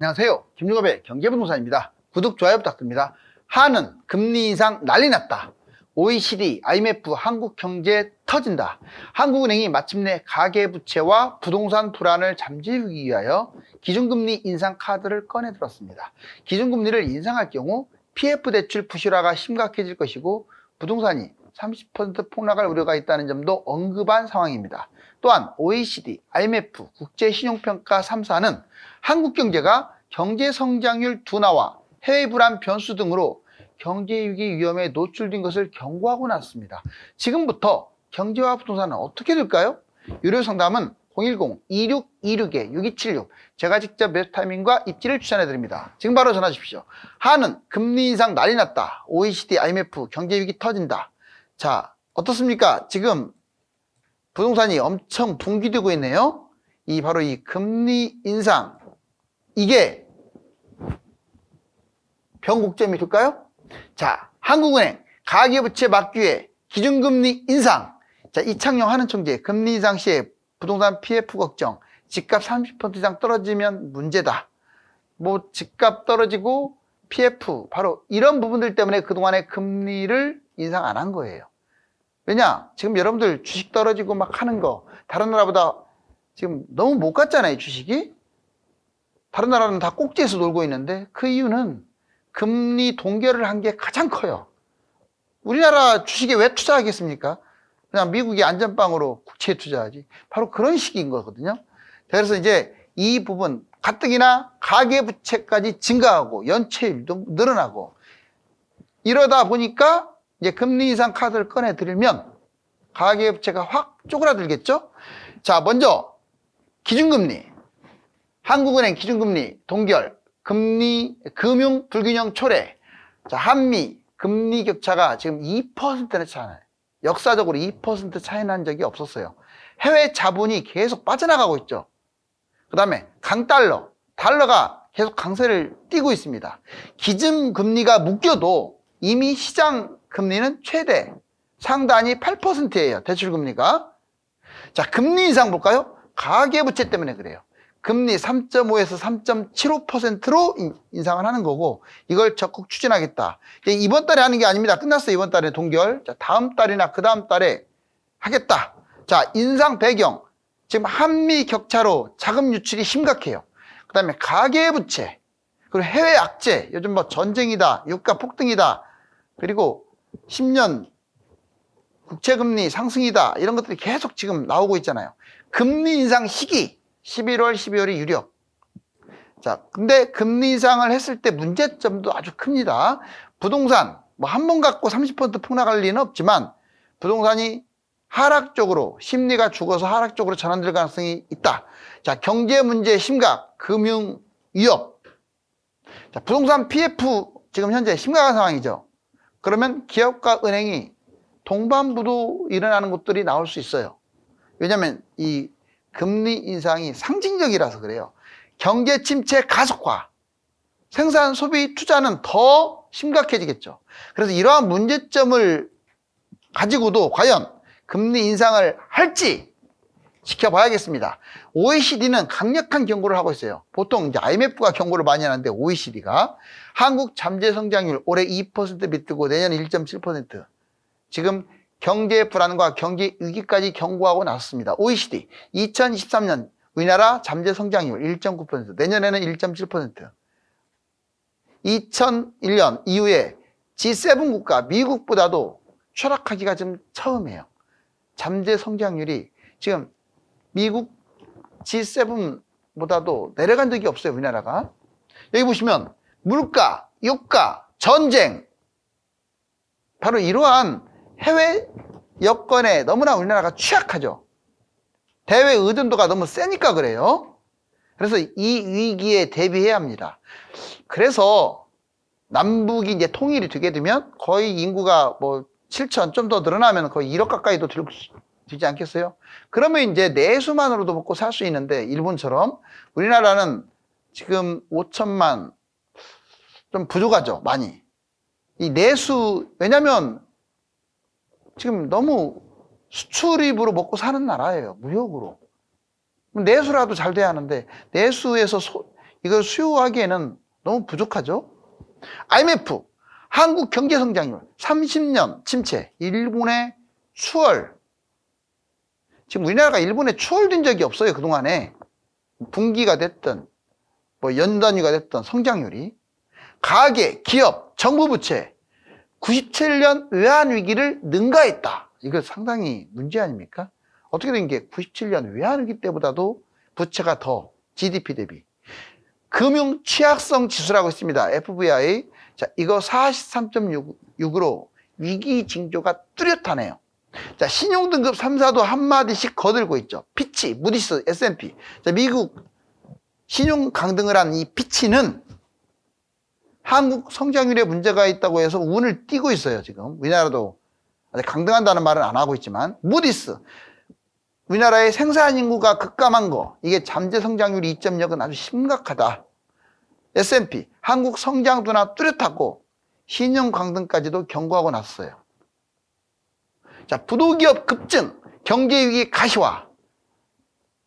안녕하세요. 김유갑의 경제부동산입니다. 구독, 좋아요 부탁드립니다. 한은 금리 인상 난리 났다. OECD, IMF, 한국 경제 터진다. 한국은행이 마침내 가계부채와 부동산 불안을 잠재우기 위하여 기준금리 인상 카드를 꺼내 들었습니다. 기준금리를 인상할 경우 PF 대출 부실화가 심각해질 것이고 부동산이 30% 폭락할 우려가 있다는 점도 언급한 상황입니다. 또한 OECD, IMF, 국제신용평가 3사는 한국 경제가 경제 성장률 둔화와 해외 불안 변수 등으로 경제 위기 위험에 노출된 것을 경고하고 났습니다. 지금부터 경제와 부동산은 어떻게 될까요? 유료 상담은 010-2626-6276 제가 직접 메타타이밍과 입지를 추천해 드립니다. 지금 바로 전화 주십시오. 한은 금리 인상 난리 났다. OECD, IMF 경제 위기 터진다. 자, 어떻습니까? 지금 부동산이 엄청 붕괴되고 있네요. 바로 이 금리 인상, 이게 변곡점이 될까요? 자, 한국은행 가계부채 막기 위해 기준금리 인상. 자, 이창용 한은총재 금리 인상 시에 부동산 PF 걱정, 집값 30% 이상 떨어지면 문제다. 집값 떨어지고 PF, 바로 이런 부분들 때문에 그동안에 금리를 인상 안 한 거예요. 왜냐? 지금 여러분들 주식 떨어지고 막 하는 거 다른 나라보다 지금 너무 못 갔잖아요, 주식이. 다른 나라는 다 꼭지에서 놀고 있는데 그 이유는 금리 동결을 한 게 가장 커요. 우리나라 주식에 왜 투자하겠습니까? 그냥 미국이 안전빵으로 국채에 투자하지. 바로 그런 식인 거거든요. 그래서 이제 이 부분, 가뜩이나 가계부채까지 증가하고 연체율도 늘어나고 이러다 보니까 이제 금리 인상 카드를 꺼내 드리면 가계부채가 확 쪼그라들겠죠? 자, 먼저 기준금리. 한국은행 기준금리 동결, 금융 불균형 초래. 자, 한미 금리 격차가 지금 2%나 차이나요. 역사적으로 2% 차이 난 적이 없었어요. 해외 자본이 계속 빠져나가고 있죠. 그 다음에 강달러, 달러가 계속 강세를 띠고 있습니다. 기준금리가 묶여도 이미 시장 금리는 최대 상단이 8%예요. 대출금리가. 자, 금리 인상 볼까요? 가계부채 때문에 그래요. 금리 3.5에서 3.75%로 인상을 하는 거고, 이걸 적극 추진하겠다. 이번 달에 하는 게 아닙니다. 끝났어요. 이번 달에 동결. 자, 다음 달이나 그 다음 달에 하겠다. 자, 인상 배경. 지금 한미 격차로 자금 유출이 심각해요. 그 다음에 가계부채, 그리고 해외 악재. 요즘 전쟁이다, 유가 폭등이다, 그리고 10년 국채금리 상승이다. 이런 것들이 계속 지금 나오고 있잖아요. 금리 인상 시기. 11월, 12월이 유력. 자, 근데 금리 인상을 했을 때 문제점도 아주 큽니다. 부동산, 한 번 갖고 30% 폭락할 리는 없지만, 부동산이 하락 쪽으로, 심리가 죽어서 하락 쪽으로 전환될 가능성이 있다. 자, 경제 문제 심각, 금융 위협. 자, 부동산 PF 지금 현재 심각한 상황이죠. 그러면 기업과 은행이 동반부도 일어나는 것들이 나올 수 있어요. 왜냐하면 이 금리 인상이 상징적이라서 그래요. 경제 침체 가속화, 생산, 소비, 투자는 더 심각해지겠죠. 그래서 이러한 문제점을 가지고도 과연 금리 인상을 할지 지켜봐야겠습니다. OECD는 강력한 경고를 하고 있어요. 보통 이제 IMF가 경고를 많이 하는데 OECD가 한국 잠재 성장률 올해 2% 밑이고 내년 1.7%. 지금 경제 불안과 경제 위기까지 경고하고 나섰습니다. OECD 2023년 우리나라 잠재 성장률 1.9%, 내년에는 1.7%. 2001년 이후에 G7 국가 미국보다도 추락하기가 좀 처음이에요. 잠재 성장률이 지금 미국 G7보다도 내려간 적이 없어요, 우리나라가. 여기 보시면 물가, 유가, 전쟁, 바로 이러한 해외 여건에 너무나 우리나라가 취약하죠. 대외 의존도가 너무 세니까 그래요. 그래서 이 위기에 대비해야 합니다. 그래서 남북이 이제 통일이 되게 되면 거의 인구가 7천 좀 더 늘어나면 거의 1억 가까이도 되지 않겠어요? 그러면 이제 내수만으로도 먹고 살 수 있는데 일본처럼 우리나라는 지금 5천만 좀 부족하죠, 많이. 이 내수, 왜냐면 지금 너무 수출입으로 먹고 사는 나라예요. 무역으로. 내수라도 잘 돼야 하는데 내수에서 이걸 수용하기에는 너무 부족하죠. IMF, 한국 경제 성장률 30년 침체, 일본의 추월. 지금 우리나라가 일본에 추월된 적이 없어요. 그동안에 분기가 됐든 뭐 연단위가 됐든 성장률이. 가계, 기업, 정부 부채 97년 외환위기를 능가했다. 이거 상당히 문제 아닙니까? 어떻게 된 게 97년 외환위기 때보다도 부채가 더 GDP 대비. 금융 취약성 지수라고 있습니다. FVI. 자, 이거 43.6으로 위기 징조가 뚜렷하네요. 자, 신용등급 3사도 한마디씩 거들고 있죠. 피치, 무디스, S&P. 자, 미국 신용 강등을 한 이 피치는 한국 성장률에 문제가 있다고 해서 운을 띄고 있어요, 지금. 우리나라도 아직 강등한다는 말은 안 하고 있지만. 무디스. 우리나라의 생산 인구가 급감한 거, 이게 잠재 성장률 2.0은 아주 심각하다. S&P, 한국 성장 둔화 뚜렷하고 신용 강등까지도 경고하고 났어요. 자, 부도기업 급증, 경제 위기 가시화.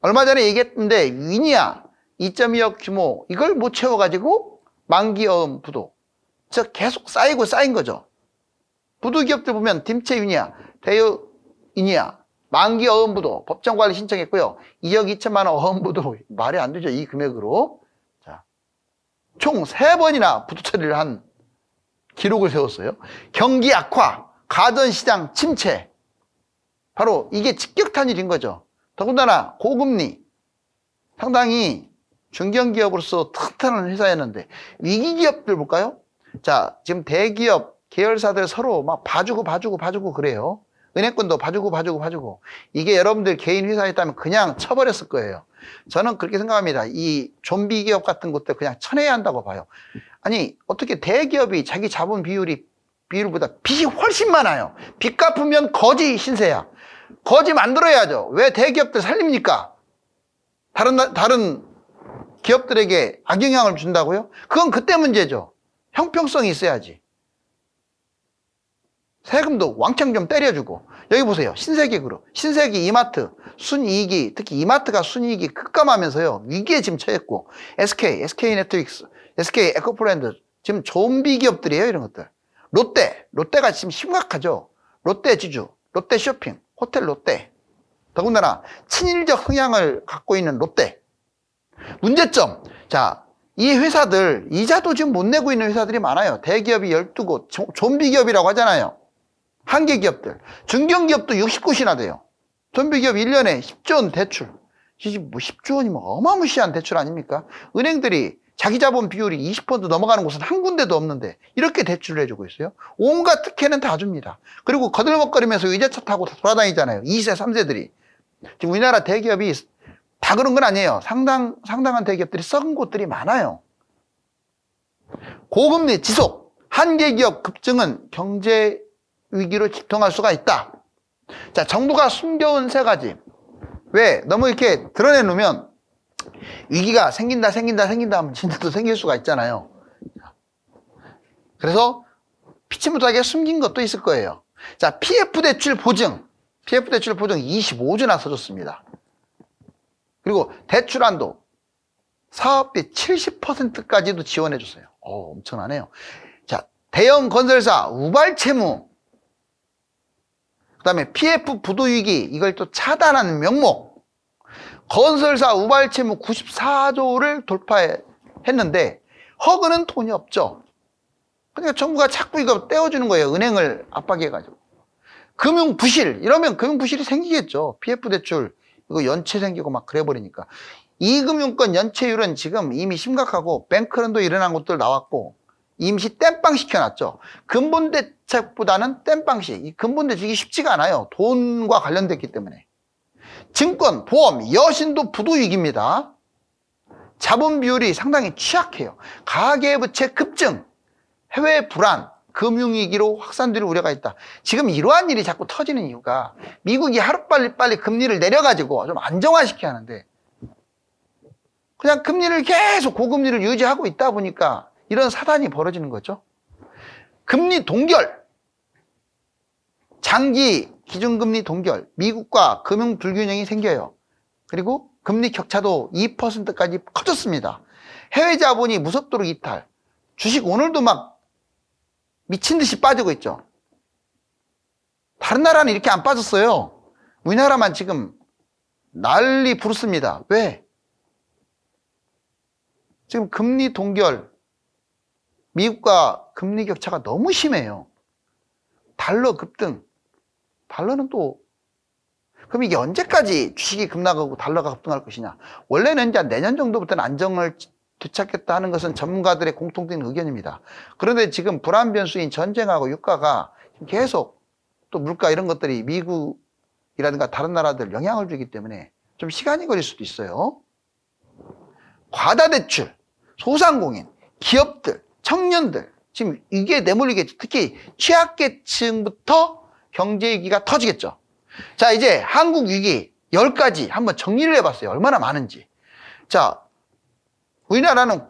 얼마 전에 얘기했는데 위니아 2.2억 규모 이걸 못 채워가지고 만기어음 부도. 즉 계속 쌓이고 쌓인 거죠. 부도기업들 보면 딤체 위니아, 대여 위니아, 만기 어음부도 법정관리 신청했고요. 2억 2천만 원 어음부도 말이 안 되죠. 이 금액으로. 자, 총 3번이나 부도 처리를 한 기록을 세웠어요. 경기 악화, 가전시장 침체. 바로 이게 직격탄일인 거죠. 더군다나 고금리. 상당히 중견기업으로서 튼튼한 회사였는데 위기기업들 볼까요? 자, 지금 대기업 계열사들 서로 막 봐주고 그래요. 은행권도 봐주고. 이게 여러분들 개인 회사였다면 그냥 쳐버렸을 거예요. 저는 그렇게 생각합니다. 이 좀비 기업 같은 것들 그냥 쳐내야 한다고 봐요. 아니, 어떻게 대기업이 자기 자본 비율보다 빚이 훨씬 많아요. 빚 갚으면 거지 신세야. 거지 만들어야죠. 왜 대기업들 살립니까? 다른 기업들에게 악영향을 준다고요? 그건 그때 문제죠. 형평성이 있어야지. 세금도 왕창 좀 때려주고. 여기 보세요. 신세계 그룹, 신세계 이마트, 순이익이, 특히 이마트가 순이익이 급감하면서요. 위기에 지금 처했고, SK네트릭스, SK 에코프렌드, 지금 좀비 기업들이에요. 이런 것들. 롯데가 지금 심각하죠. 롯데지주, 롯데쇼핑, 호텔 롯데. 더군다나 친일적 성향을 갖고 있는 롯데. 문제점. 자, 이 회사들 이자도 지금 못 내고 있는 회사들이 많아요. 대기업이 12곳, 좀비 기업이라고 하잖아요. 한계 기업들. 중견기업도 60곳이나 돼요. 좀비 기업 1년에 10조 원 대출. 뭐 10조 원이면 어마무시한 대출 아닙니까? 은행들이 자기 자본 비율이 20% 넘어가는 곳은 한 군데도 없는데 이렇게 대출을 해주고 있어요. 온갖 특혜는 다 줍니다. 그리고 거들먹거리면서 의자차 타고 돌아다니잖아요. 2세, 3세들이. 지금 우리나라 대기업이 다 그런 건 아니에요. 상당한 대기업들이 썩은 곳들이 많아요. 고금리 지속, 한계 기업 급증은 경제 위기로 집통할 수가 있다. 자, 정부가 숨겨온 3가지. 왜? 너무 이렇게 드러내놓으면 위기가 생긴다 하면 진짜도 생길 수가 있잖아요. 그래서 피치 못하게 숨긴 것도 있을 거예요. 자, PF 대출 보증 25조나 써줬습니다. 그리고 대출 한도 사업비 70%까지도 지원해줬어요. 엄청나네요. 자, 대형 건설사 우발 채무, 그 다음에 PF 부도위기, 이걸 또 차단하는 명목. 건설사 우발 채무 94조를 돌파했는데 허그는 돈이 없죠. 그러니까 정부가 자꾸 이거 떼어주는 거예요. 은행을 압박해가지고. 금융부실, 이러면 금융부실이 생기겠죠. PF 대출 이거 연체 생기고 막 그래버리니까. 이금융권 연체율은 지금 이미 심각하고 뱅크런도 일어난 것들 나왔고 임시 땜빵 시켜놨죠. 근본 대책보다는 땜빵식. 이 근본 대책이 쉽지가 않아요. 돈과 관련됐기 때문에. 증권, 보험, 여신도 부도위기입니다. 자본 비율이 상당히 취약해요. 가계부채 급증, 해외 불안, 금융위기로 확산될 우려가 있다. 지금 이러한 일이 자꾸 터지는 이유가 미국이 하루빨리 금리를 내려가지고 좀 안정화시켜야 하는데 그냥 금리를 계속 고금리를 유지하고 있다 보니까 이런 사단이 벌어지는 거죠. 금리 동결, 장기 기준금리 동결, 미국과 금융 불균형이 생겨요. 그리고 금리 격차도 2%까지 커졌습니다. 해외 자본이 무섭도록 이탈. 주식 오늘도 막 미친 듯이 빠지고 있죠. 다른 나라는 이렇게 안 빠졌어요. 우리나라만 지금 난리 부르습니다. 왜? 지금 금리 동결, 미국과 금리 격차가 너무 심해요. 달러 급등. 달러는 또 그럼 이게 언제까지 주식이 급락하고 달러가 급등할 것이냐? 원래는 이제 내년 정도부터는 안정을 되찾겠다 하는 것은 전문가들의 공통된 의견입니다. 그런데 지금 불안 변수인 전쟁하고 유가가 계속 또 물가 이런 것들이 미국이라든가 다른 나라들 영향을 주기 때문에 좀 시간이 걸릴 수도 있어요. 과다대출, 소상공인, 기업들, 청년들 지금 이게 내몰리겠죠. 특히 취약계층부터 경제위기가 터지겠죠. 자, 이제 한국 위기 10가지 한번 정리를 해봤어요. 얼마나 많은지. 자, 우리나라는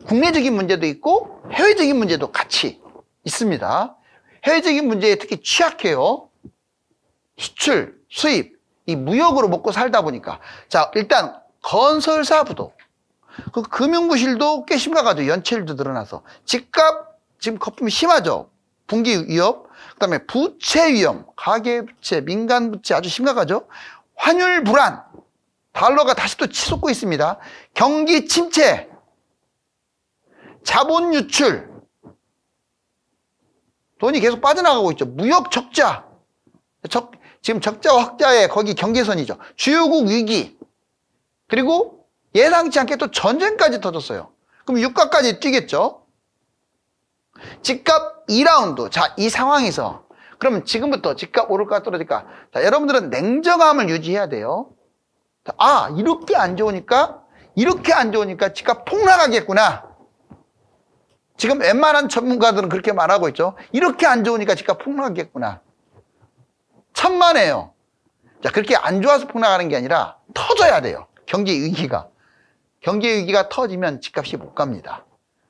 국내적인 문제도 있고 해외적인 문제도 같이 있습니다. 해외적인 문제에 특히 취약해요. 수출, 수입, 이 무역으로 먹고 살다 보니까. 자, 일단 건설사 부도, 그 금융부실도 꽤 심각하죠. 연체율도 늘어나서. 집값 지금 거품이 심하죠. 분기 위협, 그 다음에 부채 위험, 가계부채, 민간부채 아주 심각하죠. 환율 불안, 달러가 다시 또 치솟고 있습니다. 경기 침체, 자본 유출, 돈이 계속 빠져나가고 있죠. 무역 적자, 지금 적자 확자의 거기 경계선이죠. 주요국 위기, 그리고 예상치 않게 또 전쟁까지 터졌어요. 그럼 유가까지 뛰겠죠. 집값 2라운드. 자, 이 상황에서 그럼 지금부터 집값 오를까 떨어질까? 자, 여러분들은 냉정함을 유지해야 돼요. 자, 아, 이렇게 안 좋으니까 집값 폭락하겠구나. 지금 웬만한 전문가들은 그렇게 말하고 있죠. 이렇게 안 좋으니까 집값 폭락하겠구나. 천만에요. 자, 그렇게 안 좋아서 폭락하는 게 아니라 터져야 돼요. 경제 위기가 터지면 집값이 못 갑니다.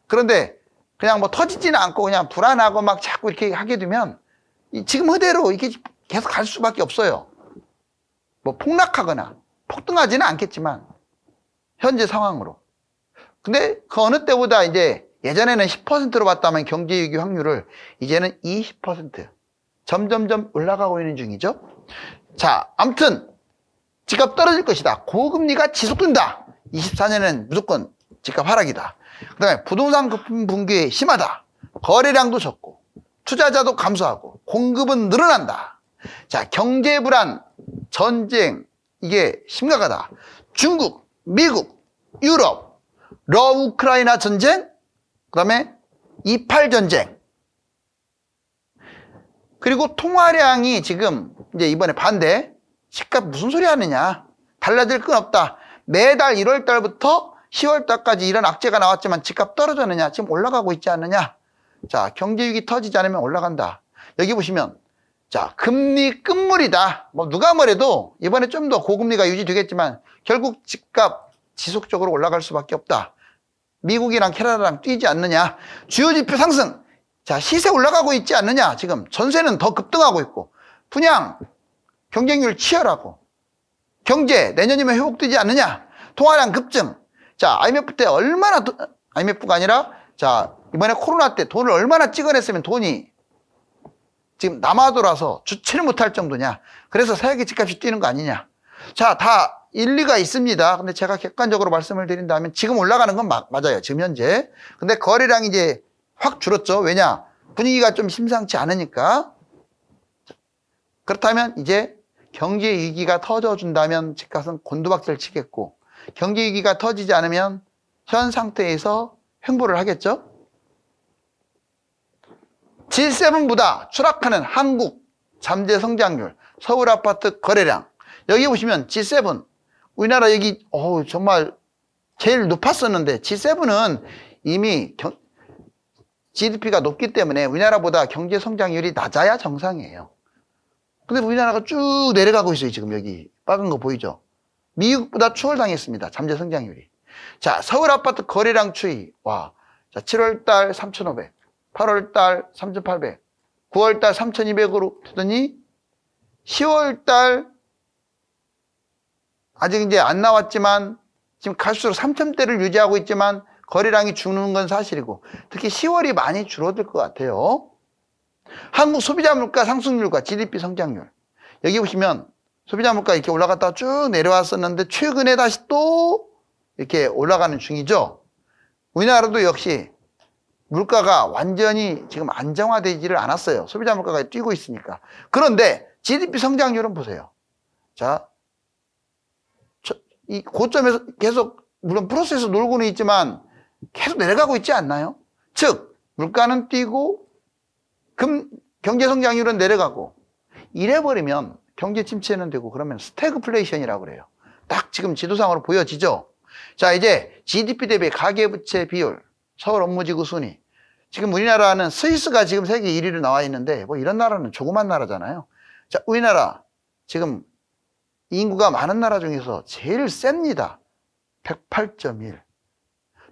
그런데 그냥 뭐 터지지는 않고 그냥 불안하고 막 자꾸 이렇게 하게 되면 지금 그대로 이게 계속 갈 수밖에 없어요. 뭐 폭락하거나 폭등하지는 않겠지만 현재 상황으로. 근데 그 어느 때보다 이제 예전에는 10%로 봤다면 경제위기 확률을 이제는 20% 점점점 올라가고 있는 중이죠. 자, 아무튼 집값 떨어질 것이다. 고금리가 지속된다. 24년에는 무조건 집값 하락이다. 그 다음에 부동산 거품 붕괴 심하다. 거래량도 적고 투자자도 감소하고 공급은 늘어난다. 자, 경제 불안, 전쟁 이게 심각하다. 중국, 미국, 유럽, 우크라이나 전쟁, 그 다음에 28 전쟁, 그리고 통화량이 지금 이제 이번에 반대. 집값 무슨 소리 하느냐. 달라질 건 없다. 매달 1월 달부터 10월 달까지 이런 악재가 나왔지만 집값 떨어졌느냐. 지금 올라가고 있지 않느냐. 자, 경제위기 터지지 않으면 올라간다. 여기 보시면 자, 금리 끝물이다. 뭐 누가 뭐래도 이번에 좀 더 고금리가 유지되겠지만 결국 집값 지속적으로 올라갈 수밖에 없다. 미국이랑 캐나다랑 뛰지 않느냐. 주요 지표 상승. 자, 시세 올라가고 있지 않느냐. 지금 전세는 더 급등하고 있고 분양, 경쟁률 치열하고 경제 내년이면 회복되지 않느냐. 통화량 급증. 자, IMF 때 얼마나 IMF가 아니라 자, 이번에 코로나 때 돈을 얼마나 찍어냈으면 돈이 지금 남아돌아서 주체를 못할 정도냐. 그래서 세계 집값이 뛰는 거 아니냐. 자, 다 일리가 있습니다. 근데 제가 객관적으로 말씀을 드린다면 지금 올라가는 건 맞아요. 지금 현재. 근데 거래량이 이제 확 줄었죠. 왜냐? 분위기가 좀 심상치 않으니까. 그렇다면 이제 경제 위기가 터져준다면 집값은 곤두박질 치겠고 경제 위기가 터지지 않으면 현 상태에서 횡보를 하겠죠. G7보다 추락하는 한국 잠재 성장률, 서울 아파트 거래량. 여기 보시면 G7 우리나라 여기 정말 제일 높았었는데 G7은 이미 GDP가 높기 때문에 우리나라보다 경제 성장률이 낮아야 정상이에요. 근데 우리나라가 쭉 내려가고 있어요. 지금 여기 빨간 거 보이죠? 미국보다 추월당했습니다. 잠재 성장률이. 자, 서울 아파트 거래량 추이. 와, 자, 7월달 3,500, 8월달 3,800, 9월달 3,200으로 되더니 10월달 아직 이제 안 나왔지만 지금 갈수록 3,000대를 유지하고 있지만 거래량이 주는 건 사실이고 특히 10월이 많이 줄어들 것 같아요. 한국 소비자 물가 상승률과 GDP 성장률. 여기 보시면 소비자 물가 이렇게 올라갔다가 쭉 내려왔었는데 최근에 다시 또 이렇게 올라가는 중이죠. 우리나라도 역시 물가가 완전히 지금 안정화되지를 않았어요. 소비자 물가가 뛰고 있으니까. 그런데 GDP 성장률은 보세요. 자, 이 고점에서 계속 물론 플러스에서 놀고는 있지만 계속 내려가고 있지 않나요? 즉 물가는 뛰고 경제 성장률은 내려가고 이래버리면 경제 침체는 되고 그러면 스태그플레이션이라고 그래요. 딱 지금 지도상으로 보여지죠. 자, 이제 GDP 대비 가계부채 비율, 서울 업무지구 순위. 지금 우리나라는 스위스가 지금 세계 1위로 나와 있는데 뭐 이런 나라는 조그만 나라잖아요. 자, 우리나라 지금 인구가 많은 나라 중에서 제일 셉니다. 108.1.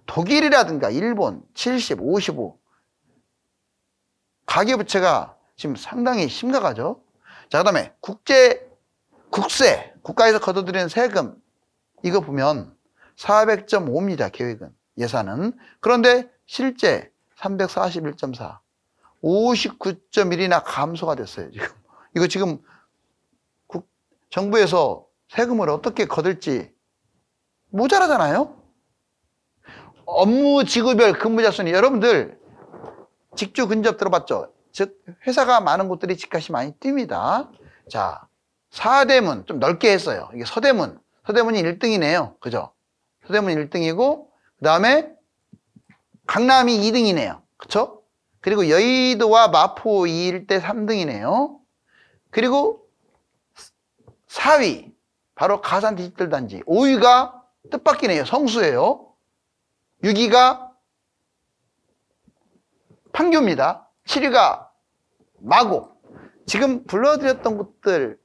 독일이라든가 일본 70, 55. 가계부채가 지금 상당히 심각하죠. 자, 그 다음에 국세, 국가에서 걷어들이는 세금, 이거 보면 400.5입니다. 계획은, 예산은. 그런데 실제 341.4, 59.1이나 감소가 됐어요. 지금 이거 지금 정부에서 세금을 어떻게 거둘지 모자라잖아요. 업무 지구별 근무자 순위, 여러분들 직주 근접 들어봤죠? 즉 회사가 많은 곳들이 집값이 많이 뜁니다. 자, 사대문 좀 넓게 했어요. 이게 서대문이 1등이네요. 그죠? 서대문이 1등이고 그 다음에 강남이 2등이네요. 그쵸? 그리고 여의도와 마포 이 일대 3등이네요. 그리고 4위 바로 가산 디지털 단지, 5위가 뜻밖이네요. 성수예요. 6위가 판교입니다. 7위가 마곡. 지금 불러드렸던 곳들,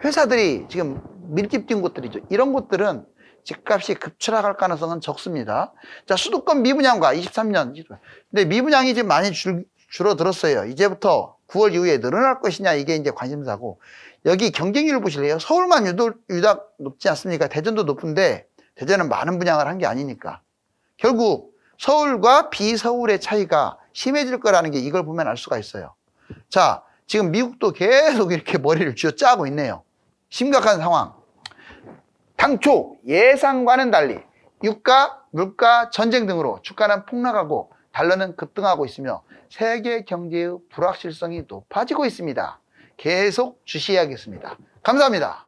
회사들이 지금 밀집 뛴 곳들이죠. 이런 곳들은 집값이 급추락할 가능성은 적습니다. 자, 수도권 미분양과 23년. 근데 미분양이 지금 많이 줄어들었어요. 이제부터 9월 이후에 늘어날 것이냐, 이게 이제 관심사고. 여기 경쟁률을 보실래요? 서울만 유독 높지 않습니까? 대전도 높은데 대전은 많은 분양을 한 게 아니니까. 결국 서울과 비서울의 차이가 심해질 거라는 게 이걸 보면 알 수가 있어요. 자, 지금 미국도 계속 이렇게 머리를 쥐어짜고 있네요. 심각한 상황. 당초 예상과는 달리 유가, 물가, 전쟁 등으로 주가는 폭락하고 달러는 급등하고 있으며 세계 경제의 불확실성이 높아지고 있습니다. 계속 주시해야겠습니다. 감사합니다.